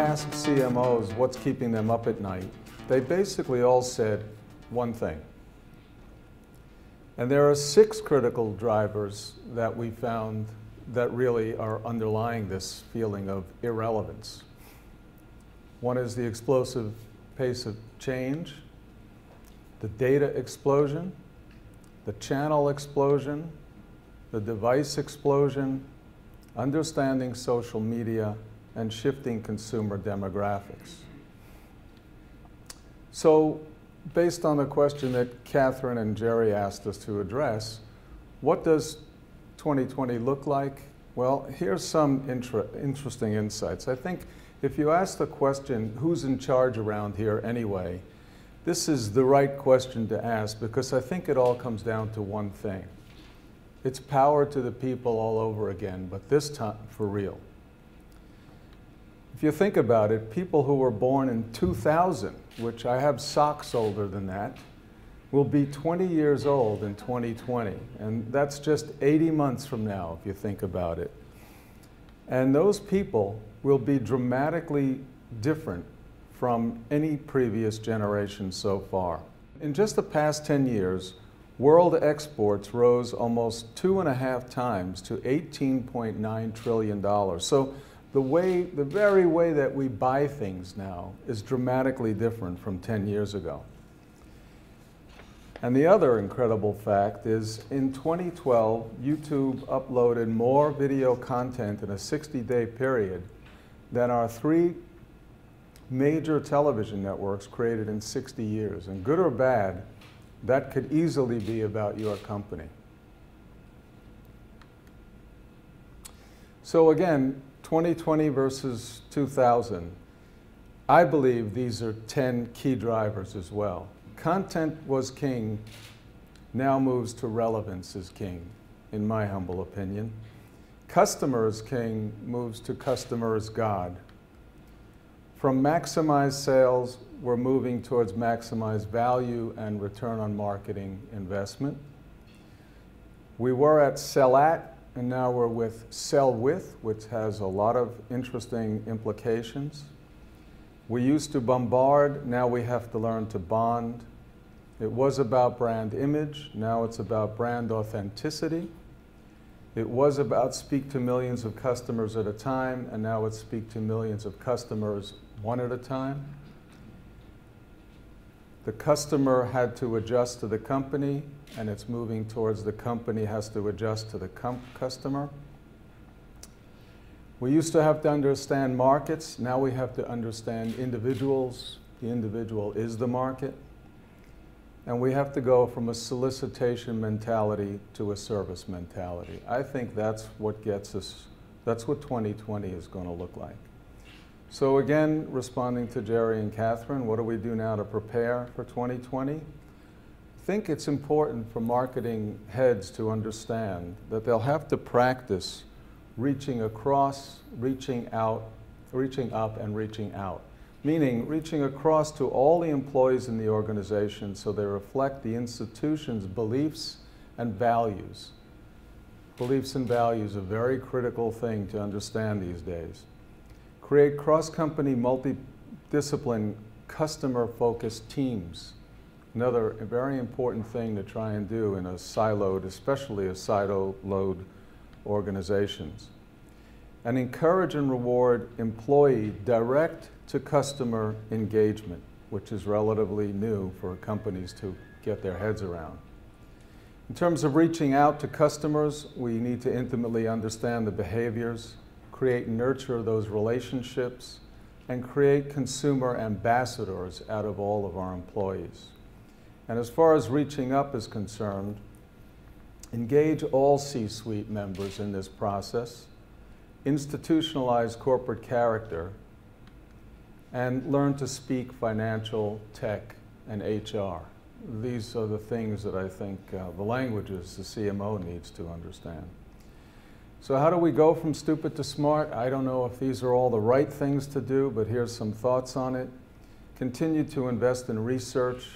asked CMOs what's keeping them up at night, they basically all said one thing. And there are 6 critical drivers that we found that really are underlying this feeling of irrelevance. One is the explosive pace of change, the data explosion, the channel explosion, the device explosion, understanding social media, and shifting consumer demographics. So, based on the question that Catherine and Jerry asked us to address, what does 2020 look like? Well, here's some interesting insights. I think if you ask the question, who's in charge around here anyway, this is the right question to ask, because I think it all comes down to one thing. It's power to the people all over again, but this time for real. If you think about it, people who were born in 2000, which I have socks older than that, will be 20 years old in 2020. And that's just 80 months from now, if you think about it. And those people will be dramatically different from any previous generation so far. In just the past 10 years, world exports rose almost 2.5 times to $18.9 trillion. So the very way that we buy things now is dramatically different from 10 years ago. And the other incredible fact is in 2012, YouTube uploaded more video content in a 60-day period than our 3 major television networks created in 60 years. And good or bad, that could easily be about your company. So again, 2020 versus 2000, I believe these are 10 key drivers as well. Content was king, now moves to relevance is king, in my humble opinion. Customer is king, moves to customer is God. From maximized sales, we're moving towards maximized value and return on marketing investment. We were at sell at, and now we're with sell with, which has a lot of interesting implications. We used to bombard, now we have to learn to bond. It was about brand image, now it's about brand authenticity. It was about speak to millions of customers at a time, and now it's speak to millions of customers one at a time. The customer had to adjust to the company, and it's moving towards the company has to adjust to the customer. We used to have to understand markets, now we have to understand individuals. The individual is the market. And we have to go from a solicitation mentality to a service mentality. I think that's what gets us, that's what 2020 is going to look like. So again, responding to Jerry and Catherine, what do we do now to prepare for 2020? I think it's important for marketing heads to understand that they'll have to practice reaching across, reaching out, reaching up, and reaching out. Meaning reaching across to all the employees in the organization so they reflect the institution's beliefs and values. Beliefs and values are a very critical thing to understand these days. Create cross-company, multidiscipline, customer-focused teams. Another very important thing to try and do in a siloed, especially a siloed organizations. And encourage and reward employee direct to customer engagement, which is relatively new for companies to get their heads around. In terms of reaching out to customers, we need to intimately understand the behaviors, create and nurture those relationships, and create consumer ambassadors out of all of our employees. And as far as reaching up is concerned, engage all C-suite members in this process, institutionalize corporate character, and learn to speak financial, tech, and HR. These are the things that I think the languages the CMO needs to understand. So how do we go from stupid to smart? I don't know if these are all the right things to do, but here's some thoughts on it. Continue to invest in research,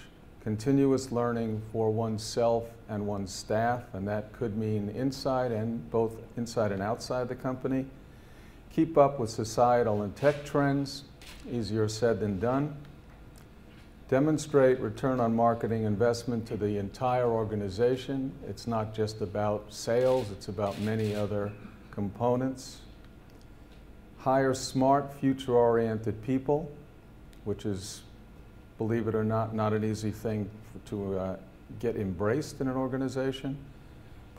continuous learning for oneself and one's staff, and that could mean both inside and outside the company. Keep up with societal and tech trends. Easier said than done. Demonstrate return on marketing investment to the entire organization. It's not just about sales, it's about many other components. Hire smart, future-oriented people, which is, believe it or not an easy thing to get embraced in an organization.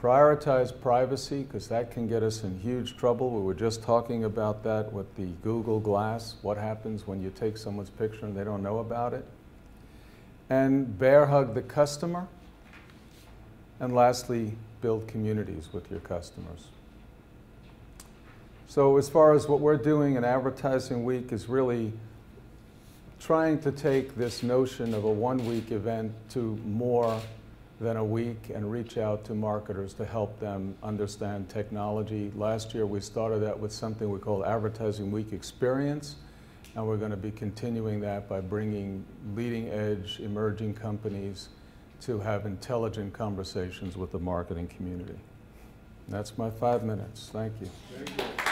Prioritize privacy, because that can get us in huge trouble. We were just talking about that with the Google Glass. What happens when you take someone's picture and they don't know about it? And bear hug the customer. And lastly, build communities with your customers. So as far as what we're doing in Advertising Week is really trying to take this notion of a one-week event to more than a week and reach out to marketers to help them understand technology. Last year we started that with something we call Advertising Week Experience, and we're going to be continuing that by bringing leading-edge emerging companies to have intelligent conversations with the marketing community. That's my 5 minutes. Thank you. Thank you.